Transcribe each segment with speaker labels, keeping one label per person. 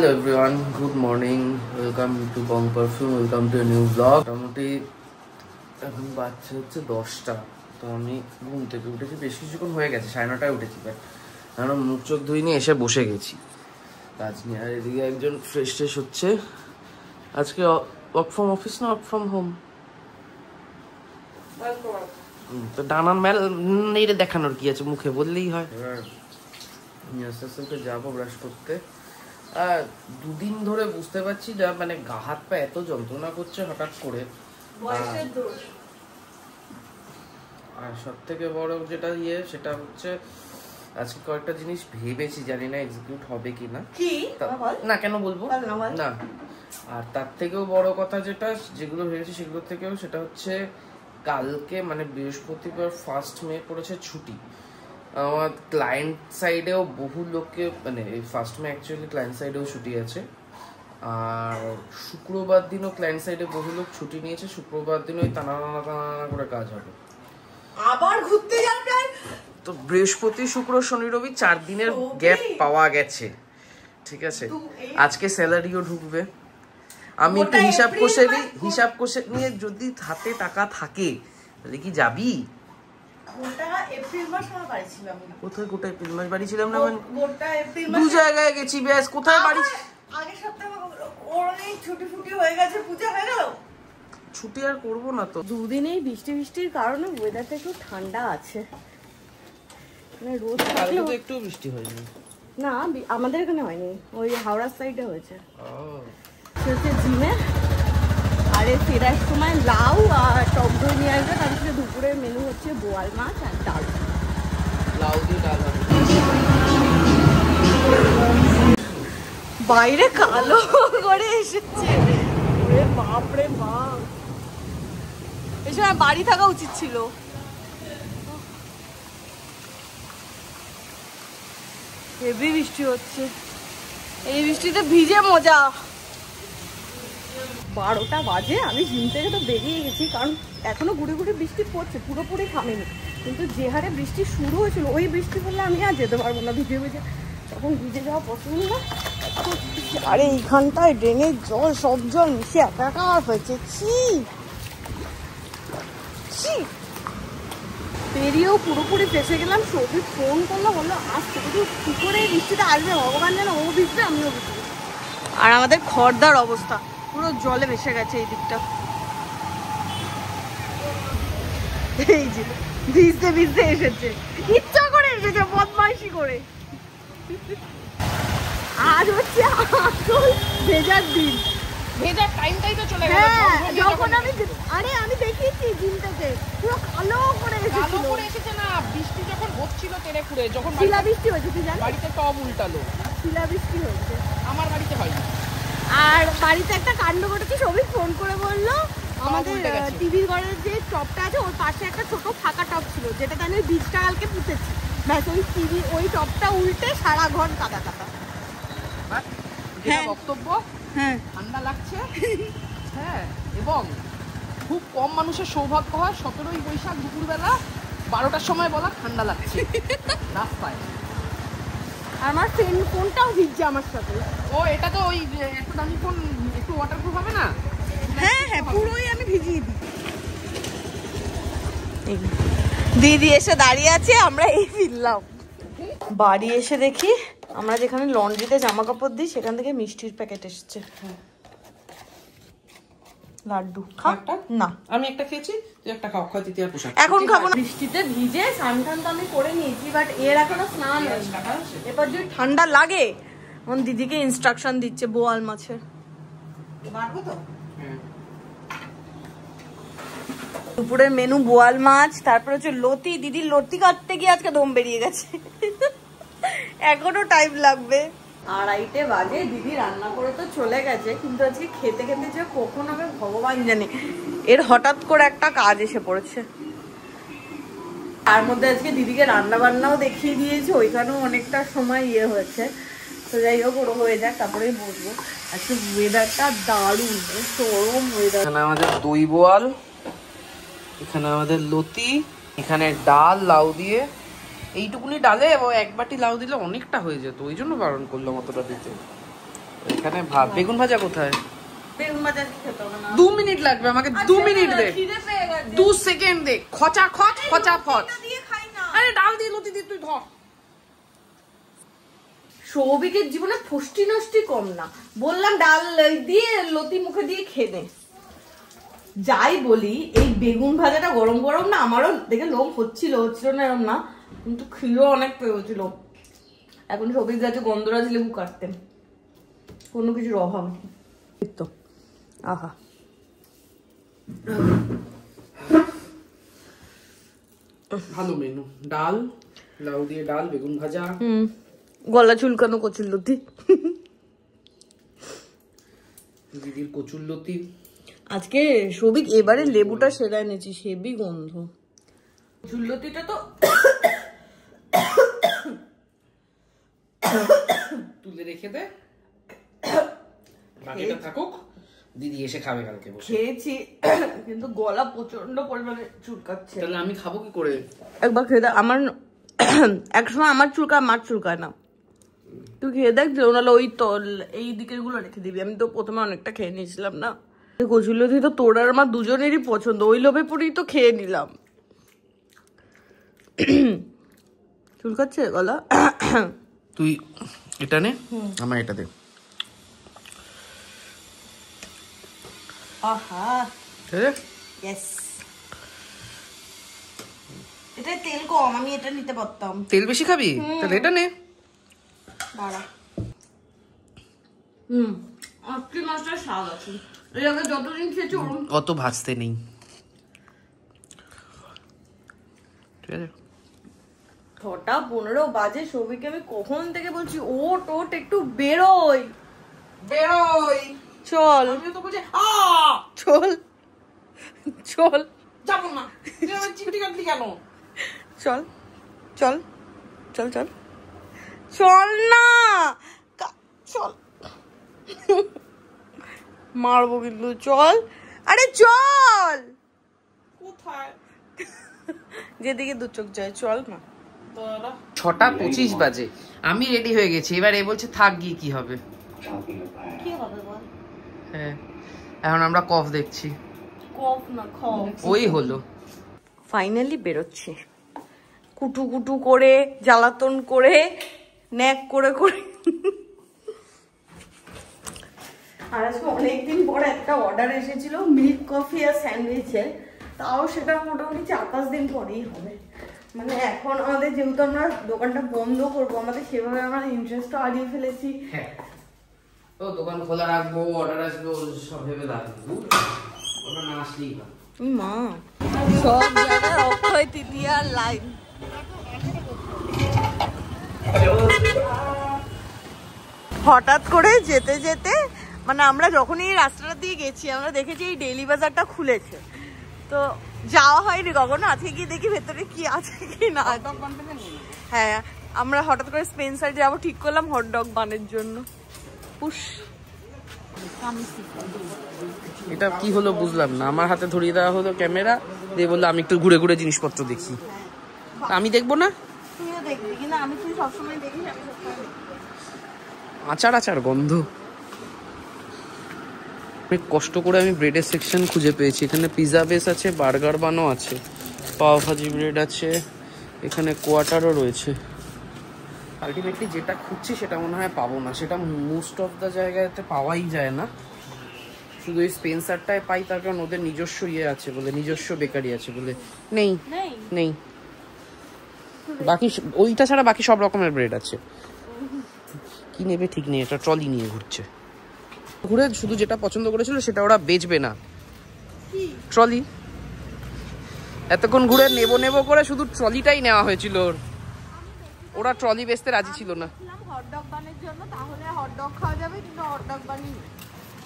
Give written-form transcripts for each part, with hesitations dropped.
Speaker 1: Hello everyone, good morning. Welcome to Bong Perfume. Welcome to a new vlog. মোটামুটি এখন বাচ্চা হচ্ছে 10টা। তো আমি ঘুম থেকে উঠেছি, বেশ কিছুক্ষণ হয়ে গেছে, 9:30টায় উঠেছি। কারণ মুখ চোখ ধুইনি, এসে বসে গেছি কাজ নিয়ে। আর এদিকে একজন ফ্রেশ ট্রেশ হচ্ছে। আজকে ওয়ার্ক ফ্রম অফিস না ওয়ার্ক ফ্রম হোম? তো ডানার মেল নেড়ে দেখানোর কি আছে, মুখে বললেই হয়। এবার আস্তে আস্তে যাবো ব্রাশ করতে। আর দুদিন ধরে বুঝতে পারছি না, মানে গা হাত পা এত যন্ত্রণা করছে হঠাৎ করে। আর সব থেকে বড় যেটা সেটা হচ্ছে আজকে কয়েকটা জিনিস ভেবেছি, জানি না এক্সিকিউট হবে কিনা। না কেন বলবো না। আর তার থেকেও বড় কথা যেগুলো ভেবেছি সেগুলো থেকেও সেটা হচ্ছে কালকে মানে বৃহস্পতিবার 1 মে পড়েছে ছুটি। আমার ক্লায়েন্ট সাইডেও বহু লোককে, মানে 1 মে অ্যাকচুয়ালি ক্লায়েন্ট সাইডেও ছুটি আছে। আর শুক্রবার দিনও ক্লায়েন্ট সাইডে বহু লোক ছুটি নিয়েছে। শুক্রবার দিন ওই টানা করে কাজ হবে। আবার ঘুরতে যাবে তো বৃহস্পতি শুক্র শনি রবি 4 দিনের গ্যাপ পাওয়া গেছে। ঠিক আছে, আজকে স্যালারিও ঢুকবে। আমি একটু হিসাব কষে নিয়ে যদি হাতে টাকা থাকে তাহলে কি যাবি? কোথায় গোটা এপ্রিল মাস বাড়ি ছিলাম না, মানে দু জায়গায় গেছি ব্যাস। কোথায় বাড়ি? ছুটি আর করবো না তো।
Speaker 2: দুদিনেই বৃষ্টির কারণে ওয়েদারটা একটু ঠান্ডা আছে। মানে রোদ
Speaker 1: একটু বৃষ্টি হয়নি
Speaker 2: না, আমাদের এখানে হয়নি, ওই হাওড়ার সাইডে হয়েছে। জিমে আরে ফেরার সময় লাউ আর টক দই নিয়ে আসবে। তারপরে দুপুরের মেনু হচ্ছে বোয়াল মাছ আর ডাল।
Speaker 1: লাউ দিয়ে ডাল হবে।
Speaker 2: বাইরে কালো করে এসেছে, বাপরে বাপ। এই সময় বাড়ি থাকা উচিত ছিল। হেভি বৃষ্টি হচ্ছে, এই বৃষ্টিতে ভিজে মজা। 12টা বাজে, আমি জিম থেকে তো বেরিয়ে গেছি, কারণ এখনো গুড়ি গুড়ি বৃষ্টি পড়ছে, পুরোপুরি থামেনি। কিন্তু যে হারে বৃষ্টি শুরু হয়েছিল, ওই বৃষ্টি পড়লে আমি আর যেতে পারবো না ভিজে ভিজে, তখন ভিজে যাওয়া পছন্দ না। আরে এইখানটায় ড্রেনের জল, সব জল মিশে একাকার হয়েছে। পেরিয়েও পুরোপুরি ফেসে গেলাম। সৌভিক ফোন করলো, বললো আসছে, কিন্তু কি করে বৃষ্টিটা আসবে ভগবান জানে। ও ভিজবে আমিও ভিজবো। আর আমাদের খড়দার অবস্থা পুরো জলে ভেসে গেছে এই দিকটা। এই যে ভিজতে ভিজতে এসেছে, ইচ্ছা করে এসেছে, বদমাইশি করে। আজ হচ্ছে আসল ভেজার দিন।
Speaker 3: ভেজার টাইমটাই তো চলে গেল।
Speaker 2: যখন আমি দেখিয়েছি জিম থেকে পুরো কালো করে
Speaker 3: এসেছে না, বৃষ্টি যখন হচ্ছিল তেড়ে ফুড়ে, যখন
Speaker 2: শিলা বৃষ্টি হয়েছে, তুই জানিস?
Speaker 3: বাড়িতে টব উল্টালো,
Speaker 2: শিলা বৃষ্টি হয়েছে।
Speaker 3: আমার বাড়িতে হয়নি।
Speaker 2: আর বাড়িতে একটা কাণ্ড ঘটেছে, সবই ফোন করে বললো আমাদের টিভির ঘরের যে টপটা আছে ওর পাশে একটা ছোট ফাঁকা টপ ছিল, যেটাতে আমি বীজটা কালকে পুঁতেছি। ব্যাস ওই টিভি ওই টপটা উল্টে সারা ঘর কাদা কাদা।
Speaker 3: বক্তব্য, হ্যাঁ ঠান্ডা লাগছে। হ্যাঁ, এবং খুব কম মানুষের সৌভাগ্য হয় 17ই বৈশাখ দুপুরবেলা 12টার সময় বলা ঠান্ডা লাগছে রাস্তায়।
Speaker 2: আমার ফোনটাও ভিজছে আমার সাথে।
Speaker 3: ও এটা তো ওই এত দামি ফোন, একটু ওয়াটারপ্রুফ হবে না?
Speaker 2: হ্যাঁ, পুরোই আমি ভিজিয়ে দিই। দিদি এসে দাঁড়িয়ে আছে, আমরা এই ফিরলাম। বাড়ি এসে দেখি আমরা যেখানে লন্ড্রিতে জামা কাপড় দিই সেখান থেকে মিষ্টির প্যাকেট এসেছে। লাড্ডু না,
Speaker 3: আমি একটা খেয়েছি, তুই একটা খাও। তৃতীয় পোশাক
Speaker 2: এখন খাবো না। বৃষ্টিতে ভিজে স্নান তো আমি করে নিয়েছি, বাট এর এখনো স্নান হয়নি। এবার যদি ঠান্ডা লাগে, এখন দিদিকে ইনস্ট্রাকশন দিচ্ছে বোয়াল মাছের। দুপুরের মেনু বোয়াল মাছ, তারপর হচ্ছে লতি। দিদির লতি কাটতে গিয়ে আজকে দম বেরিয়ে গেছে, এখনো টাইম লাগবে। 2:30 বাজে, দিদি রান্না করে তো চলে গেছে, কিন্তু আজকে খেতে খেতে যে কখন হবে ভগবান জানে। এর হঠাৎ করে একটা কাজ এসে পড়েছে। তার মধ্যে আজকে দিদিকে রান্না বান্নাও দেখিয়ে দিয়েছে, ওইখানেও অনেকটা সময় হয়েছে। তো যাই হোক, ওর হয়ে যাক, তারপরেই বসবো। আজকে ওয়েদারটা দারুণ, গরম ওয়েদার।
Speaker 1: এখানে আমাদের দই বোয়াল, এখানে আমাদের লতি, এখানে ডাল লাউ দিয়ে। এইটুকুনি ডালে 1 বাটি লাউ দিলে অনেকটা হয়ে যেত, ওই জন্য বারণ করলাম অতটা দিতে। এখানে ভাত। বেগুন ভাজা কোথায়?
Speaker 2: বেগুন ভাজা খেতে হবে না।
Speaker 3: 2 মিনিট লাগবে আমাকে, 2 মিনিট দে, 2 সেকেন্ড দে। খচা খচ খচা ফচ। আরে ডাল দিয়ে লতি দিয়ে তুই ধর।
Speaker 2: সৌভিকের জীবনে ফষ্টি নষ্টি কম না, বললাম ডাল দিয়ে লতি মুখে দিয়ে খেয়ে নে। যাই বলি, এই বেগুন ভাজাটা গরম গরম না, আমারও দেখে লোভ হচ্ছিল না এরম না, কিন্তু খিদেও অনেক পেয়েছিল। এখন সৌভিক যাচ্ছে গন্ধরাজ লেবু কাটতেন, কোনো কিছুর অভাব নেই তো। আহা,
Speaker 3: ভালো মেনু। ডাল, লাউ দিয়ে ডাল, বেগুন ভাজা,
Speaker 2: গলা চুলকানো কচুরলতি,
Speaker 3: দিদির কচুরলতি।
Speaker 2: আজকে সৌভিক এবারে লেবুটা সেরা এনেছি, হেভি গন্ধ। কচুরলতিটা তো
Speaker 3: তুলে রেখে দে, বাকিটা থাকুক, দিদি এসে খাবে কালকে বসে।
Speaker 2: খেয়েছি কিন্তু গলা প্রচন্ড পরিমাণে চুলকাচ্ছে।
Speaker 3: তাহলে আমি খাবো কি করে?
Speaker 2: একবার খেয়ে দেখ। আমার একসময় আমার চুলকায়, মার চুলকায় না। তুই খেয়ে দেখ, যে ওনারা ওই তল এই দিকের গুলো রেখে দিবি। আমি তো প্রথমে অনেকটা খেয়ে নিয়েছিলাম না। কচুরলতি তো তোর আর আমার দুজনেরই পছন্দ, ওই লোভে পড়েই তো খেয়ে নিলাম। চুলকাচ্ছে গলা।
Speaker 1: তুই এটা নে, আমার এটা দে।
Speaker 2: আহা, ইয়েস। এটা তেল কম, আমি এটা নিতে পারতাম।
Speaker 1: তেল বেশি খাবি? তাহলে এটা নে।
Speaker 2: দাঁড়া। আজকে মাছটা স্বাদ আছে, এই আগে যতদিন খেয়েছি ওরকম
Speaker 1: অত ভাজতে নেই, ঠিক আছে?
Speaker 2: 6:15 বাজে। সৌভিককে আমি কখন থেকে বলছি ওট ওট একটু বেরোই
Speaker 3: বেরোই,
Speaker 2: চল।
Speaker 3: আমি তো বলছি
Speaker 2: চল চল,
Speaker 3: যাবো না। চিমটি কাটলি কেন?
Speaker 2: চল চল চল চল চল না, চল। মারবো কিন্তু, চল। আরে চল।
Speaker 3: কোথায়?
Speaker 2: যেদিকে দু চোখ যায়, চল না।
Speaker 1: 6:25 বাজে, আমি রেডি হয়ে গেছি। এবার এ বলছে থাক, গিয়ে কি হবে?
Speaker 2: কি হবে বল?
Speaker 1: হ্যাঁ, এখন আমরা কফ দেখছি।
Speaker 2: কফ না খফ।
Speaker 1: ওই হলো।
Speaker 2: ফাইনালি বেরোচ্ছে, কুটু কুটু করে, জ্বালাতন করে, ন্যাক করে করে। আর আজকে অনেকদিন পরে একটা অর্ডার এসেছিল মিল্ক কফি আর স্যান্ডউইচের, তাও সেটা মোটামুটি 4-5 দিন পরেই হবে। মানে এখন আমাদের যেহেতু আমরা দোকানটা বন্ধ করবো, আমাদের সেভাবে আমরা ইন্টারেস্টও হারিয়ে ফেলেছি।
Speaker 1: হ্যাঁ, ও দোকান খোলা রাখবো, অর্ডার আসবে, সব ভেবে লাগবে, ওটা না আসলেই না।
Speaker 2: মা, সব জায়গায় অক্ষয় তৃতীয়ার লাইন। হঠাৎ করে যেতে যেতে, মানে আমরা যখনই এই রাস্তাটা দিয়ে গেছি, আমরা দেখেছি এই ডেইলি বাজারটা খুলেছে, তো যাওয়া হয়নি কখনো। আজকে গিয়ে দেখি ভেতরে কি আছে কি না। হ্যাঁ, আমরা হঠাৎ করে স্পেন্সার যাবো ঠিক করলাম হটডগ বানের জন্য।
Speaker 1: এটা কি হলো বুঝলাম না। আমার হাতে ধরিয়ে দেওয়া হলো ক্যামেরা দিয়ে, বললো আমি একটু ঘুরে ঘুরে জিনিসপত্র দেখি। আমি দেখবো না?
Speaker 2: তুইও দেখবি কিনা? আমি তুই সবসময় দেখিস, আমি সবসময়
Speaker 1: আচার আচার গন্ধ। অনেক কষ্ট করে আমি ব্রেডের সেকশন খুঁজে পেয়েছি। এখানে পিৎজা বেস আছে, বার্গার বানও আছে, পাও ভাজি ব্রেড আছে, এখানে কোয়াটারও রয়েছে। আলটিমেটলি যেটা খুঁজছি সেটা মনে হয় পাবো না, সেটা মোস্ট অফ দ্য জায়গাতে পাওয়াই যায় না। শুধু এই স্পেন্সারটায় পাই, তার কারণ ওদের নিজস্ব ইয়ে আছে বলে, নিজস্ব বেকারি আছে বলে। নেই নেই, বাকি ওইটা ছাড়া বাকি সব রকমের ব্রেড আছে। কি নেবে ঠিক নেই, এটা ট্রলি নিয়ে ঘুরছে। ঘুরে শুধু যেটা পছন্দ করেছিল সেটা ওরা বেচবে না, ট্রলি। এতক্ষণ ঘুরে নেবো নেবো করে শুধু ট্রলিটাই নেওয়া হয়েছিল। ওরা ট্রলি বেচতে রাজি ছিল না।
Speaker 2: হটডগ বানের জন্য, তাহলে হটডগ খাওয়া যাবে, কিন্তু হটডগ বানি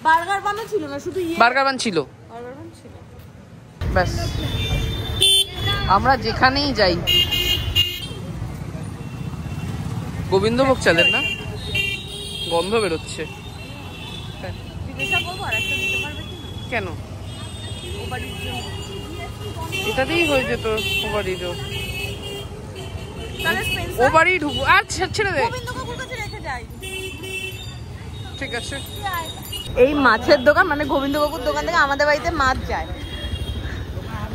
Speaker 2: বার্গার বানও ছিল না, শুধু
Speaker 1: বার্গার বান ছিল। ব্যাস, আমরা যেখানেই যাই। গোবিন্দভোগ চালের না গন্ধ বেরোচ্ছে কেন? এটাতেই হয়ে যেত ওভারিডও। ও বাড়ি ঢুকবো। আচ্ছা ছেড়ে দে,
Speaker 3: ঠিক আছে।
Speaker 2: এই মাছের দোকান মানে গোবিন্দবাবুর দোকান থেকে আমাদের বাড়িতে মাছ যায়।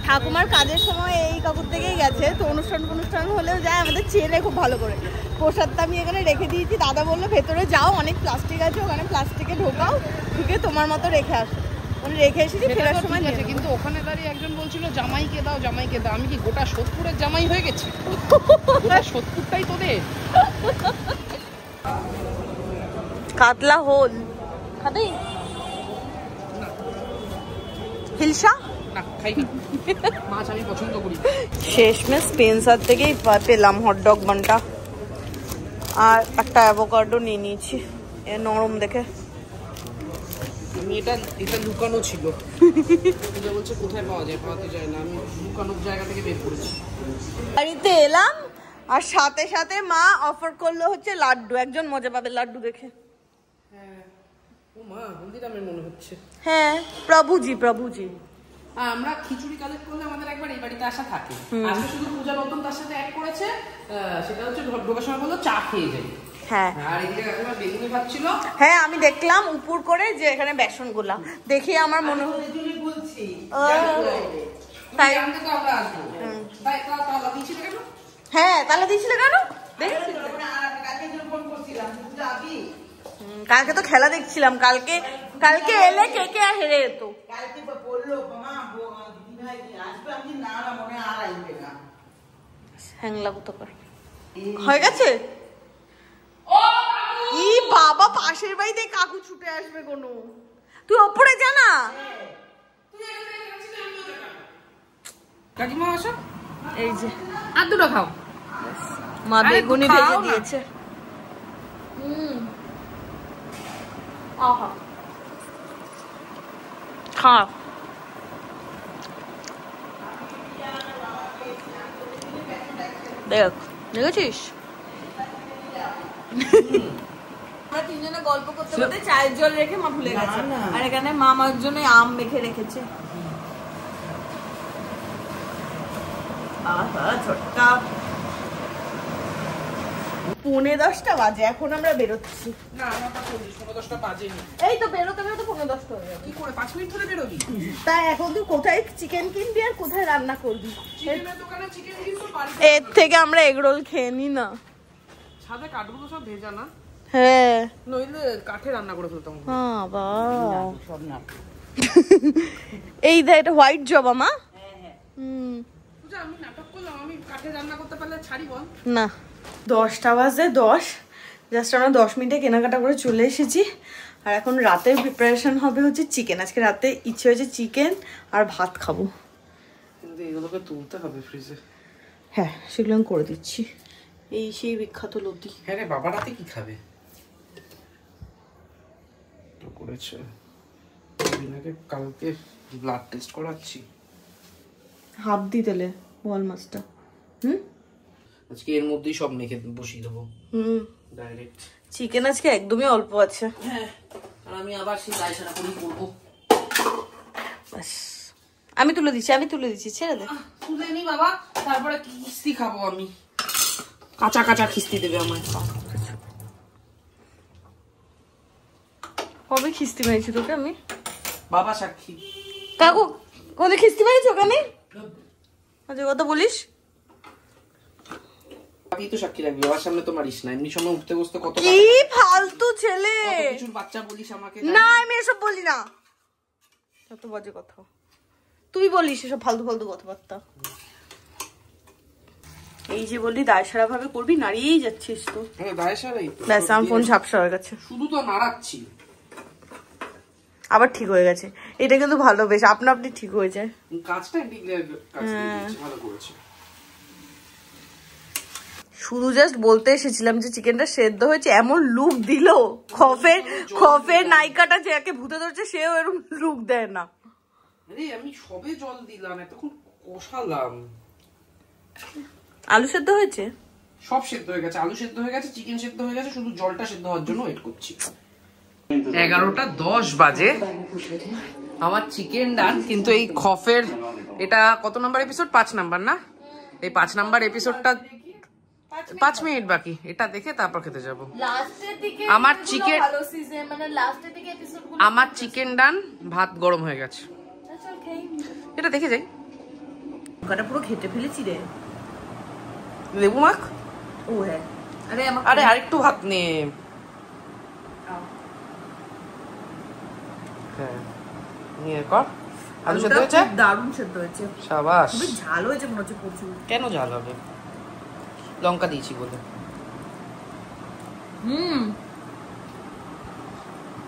Speaker 2: ঠাকুমার কাজের সময় এই কাকুর থেকেই গেছে, তো অনুষ্ঠান হলেও যায়, আমাদের চেনে খুব ভালো করে। প্রসাদটা আমি এখানে রেখে দিয়েছি, দাদা বললো ভেতরে যাও, অনেক প্লাস্টিক আছে ওখানে, প্লাস্টিকে ঢোকাও, ঢুকে তোমার মতো রেখে আসো। মানে রেখে এসেছি, ফেরার সময়
Speaker 3: আছে। কিন্তু ওখানে দাঁড়িয়ে একজন বলছিল জামাইকে দাও, জামাইকে দাও। আমি কি গোটা সোদপুরের জামাই হয়ে গেছি? গোটা সোদপুরটাই তোদের।
Speaker 2: কাতলা হোল খাবি? হিলসা
Speaker 3: না খাই না, মাছ আমি পছন্দ করি।
Speaker 2: শেষমেশ স্পেন্সার থেকেই পেলাম হটডগ বানটা, আর একটা অ্যাভোকাডো নিয়ে নিয়েছি, এ নরম দেখে।
Speaker 3: আমি এটা লুকানো ছিল, বলছে কোথায় পাওয়া যায়, পাওয়াতে যায় না, আমি লুকানোর জায়গা থেকে বের করেছি।
Speaker 2: বাড়িতে এলাম আর সাথে সাথে মা অফার করলো হচ্ছে লাড্ডু, একজন মজা পাবে লাড্ডু দেখে।
Speaker 3: হ্যাঁ ও মা, হলদিরামের মনে হচ্ছে।
Speaker 2: হ্যাঁ প্রভুজি।
Speaker 3: আমরা খিচুড়ি কালেক্ট করলে আমাদের একবার এই বাড়িতে আসা থাকে। আজকে শুধু পূজা নতুন তার সাথে অ্যাড করেছে, সেটা হচ্ছে ঢোকার সময় বললো চা খেয়ে যাই।
Speaker 2: হ্যাঁ
Speaker 3: আর এদিকে কাকিমা বেগুনি ভাবছিল।
Speaker 2: হ্যাঁ আমি দেখলাম উপর করে যে এখানে বেসন গোলা, দেখে আমার মনে হলো তাই। হ্যাঁ তাহলে দিয়েছিল কেন? কালকে তো খেলা দেখছিলাম, কালকে এলে কে হেরে যেত। হয়ে গেছে ই বাবা, পাশের বাড়িতে কাকু ছুটে আসবে কোনো, তুই ওপরে জানা।
Speaker 3: কাকিমা আসো,
Speaker 2: এই যে
Speaker 3: আর দুটো খাও।
Speaker 2: মা বেগুনি ভেজে দিয়েছে। আহা খা। দেখেছিস আমরা তিনজনে গল্প করতে করতে চায়ের জল রেখে মা ভুলে গেছে, আর এখানে মা আমার জন্য আম মেখে রেখেছে। ছোট্টা 9:10 বাজে, এখন আমরা বেরোচ্ছি। এই তো বেরোতে 9:10 হয়ে যাবে।
Speaker 3: কি করে 5 মিনিট ধরে বেরোবি?
Speaker 2: তাই এখন তুই কোথায় চিকেন কিনবি আর কোথায় রান্না করবি?
Speaker 3: চিকেনের দোকানে চিকেন কিনবো,
Speaker 2: এর থেকে আমরা এগরোল খেয়ে নি না।
Speaker 3: ছাদে কাঠগুলো সব ভেজা না?
Speaker 2: হ্যাঁ
Speaker 3: নইলে কাঠে রান্না করে ফেলতাম।
Speaker 2: বাবা এই দেখ, এটা হোয়াইট জবা মা।
Speaker 3: পূজা আমি নাটক করলাম, আমি কাঠে রান্না করতে পারলে ছাড়ি বল
Speaker 2: না। 10টা বাজে 10, জাস্ট আমরা 10 মিনিটে কেনাকাটা করে চলে এসেছি। আর এখন রাতের প্রিপারেশন হবে হচ্ছে চিকেন। আজকে রাতে ইচ্ছে হয়েছে চিকেন আর ভাত খাবো,
Speaker 3: কিন্তু এগুলোকে তুলতে হবে ফ্রিজে।
Speaker 2: হ্যাঁ সেগুলো আমি করে দিচ্ছি। এই সেই বিখ্যাত লতি।
Speaker 3: হ্যাঁ রে, বাবা রাতে কি খাবে? তো করেছে দিনাকে কালকে ব্লাড টেস্ট করাচ্ছি।
Speaker 2: হাফ দি তেলে বল মাছটা।
Speaker 3: আজকে এর মধ্যেই সব মেখে বসিয়ে দেবো ডাইরেক্ট।
Speaker 2: চিকেন আজকে একদমই অল্প আছে।
Speaker 3: হ্যাঁ, আর আমি আবার সেই দায় সারা করেই করবো।
Speaker 2: বাস আমি তুলে দিচ্ছি ছেড়ে দে।
Speaker 3: তুলে নি বাবা, তারপরে খিস্তি খাবো আমি। কাঁচা কাঁচা খিস্তি দেবে আমায়।
Speaker 2: কবে খিস্তি মেরেছি তোকে আমি?
Speaker 3: বাবা সাক্ষী।
Speaker 2: কাকু কোনে খিস্তি মেরেছি ওখানে? আচ্ছা কথা বলিস।
Speaker 3: আমি তো সাক্ষী রাখবি, বাবার সামনে তো মারিস না। এমনি সময় উঠতে বসতে কত
Speaker 2: কি ফালতু ছেলে,
Speaker 3: কত কিছুর বাচ্চা বলিস আমাকে।
Speaker 2: না আমি এসব বলি না, কত বাজে কথা তুই বলিস, এসব ফালতু কথাবার্তা। এই যে বললি দায়সারা ভাবে করবি, নাড়িয়েই যাচ্ছিস তো।
Speaker 3: দায়সারাই তো,
Speaker 2: ব্যাস আমার ফোন ঝাপসা হয়ে গেছে।
Speaker 3: শুধু তো নাড়াচ্ছি,
Speaker 2: আবার ঠিক হয়ে গেছে। এটা কিন্তু ভালো, বেশ আপনা আপনি ঠিক হয়ে যায়।
Speaker 3: কাজটা ভালো করেছে।
Speaker 2: শুধু জাস্ট বলতে এসেছিলাম যে চিকেনটা সেদ্ধ হয়েছে, এমন লুক দিল। খফের নায়িকাটা যাকে ভূতে ধরছে সেও এরকম লুক দেয় না।
Speaker 3: আরে আমি সবে জল দিলাম, এতক্ষণ কষালাম।
Speaker 2: আলু সেদ্ধ হয়েছে,
Speaker 3: সব সেদ্ধ হয়ে গেছে, আলু সেদ্ধ হয়ে গেছে, চিকেন সেদ্ধ হয়ে গেছে, শুধু জলটা সেদ্ধ হওয়ার জন্য ওয়েট করছি। 11:10 বাজে, আমার চিকেন ডান। কিন্তু এই খফের এটা কত নাম্বার এপিসোড? 5 নাম্বার না? এই 5 নাম্বার এপিসোডটা 5 মিনিট বাকি, এটা দেখে তারপর খেতে যাব।
Speaker 2: লাস্টের দিকে
Speaker 3: আমার চিকেন
Speaker 2: ভালো সিজন, মানে লাস্টের দিকে এপিসোডগুলো।
Speaker 3: আমার চিকেন ডান, ভাত গরম হয়ে গেছে।
Speaker 2: চল খাই,
Speaker 3: এটা দেখে যাই।
Speaker 2: ওটা পুরো খেতে ফেলেছি রে।
Speaker 3: লেবু মাখ।
Speaker 2: ও হ্যাঁ,
Speaker 3: আরে আরেকটু ভাত নে। হ্যাঁ নিয়ে কর। আলু সেদ্ধ হয়েছে?
Speaker 2: দারুণ সেদ্ধ হয়েছে,
Speaker 3: শাবাশ।
Speaker 2: খুবই ঝাল হয়েছে মনে হচ্ছে প্রচুর।
Speaker 3: কেন ঝাল হবে? লঙ্কা দিয়েছি বলে।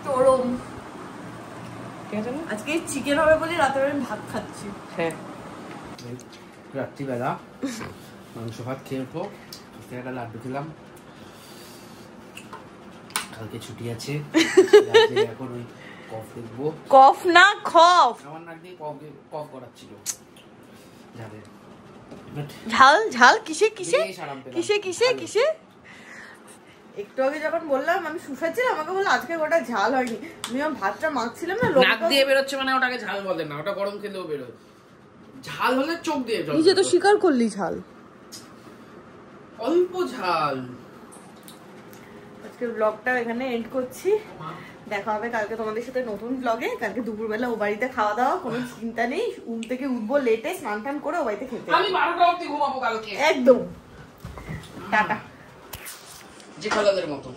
Speaker 2: চরম।
Speaker 3: ঠিক আছে না?
Speaker 2: আজকে চিকেন হবে বলে রাতে আমি ভাত খাচ্ছি।
Speaker 3: হ্যাঁ
Speaker 1: রাত্রিবেলা মাংস ভাত খেয়ে উঠবো, একটা লাড্ডু খেলাম, কালকে ছুটি আছে। এখন ওই কফ দেখবো।
Speaker 2: কফ না খফ,
Speaker 1: আমার নাক দিয়ে কফ করাচ্ছিল। যাবে
Speaker 2: ঝাল ঝাল কিসে কিসে
Speaker 1: বেশ আরাম পেলাম।
Speaker 2: কিসে কিসে কিসে। একটু আগে যখন বললাম আমি শুষাচ্ছিলাম, আমাকে বললো আজকে ওটা ঝাল হয়নি। আমি আমার ভাতটা মাখছিলাম না,
Speaker 1: নাক দিয়ে বেরোচ্ছে মানে ওটাকে ঝাল বলে না, ওটা গরম খেলেও বেরোয়। ঝাল হলে চোখ দিয়ে জল।
Speaker 2: নিজে তো স্বীকার করলি ঝাল,
Speaker 1: অল্প ঝাল।
Speaker 2: আজকে ব্লগটা এখানে এন্ড করছি। দেখা হবে কালকে তোমাদের সাথে নতুন ব্লগে। কালকে দুপুরবেলা ও বাড়িতে খাওয়া দাওয়া, কোনো চিন্তা নেই। থেকে উঠবো লেটে, স্নান টান করে ও বাড়িতে খেতে।
Speaker 3: আমি 12টা অবধি ঘুমাবো কালকে
Speaker 2: একদম। টাটা।
Speaker 3: যে খালাদের মতো।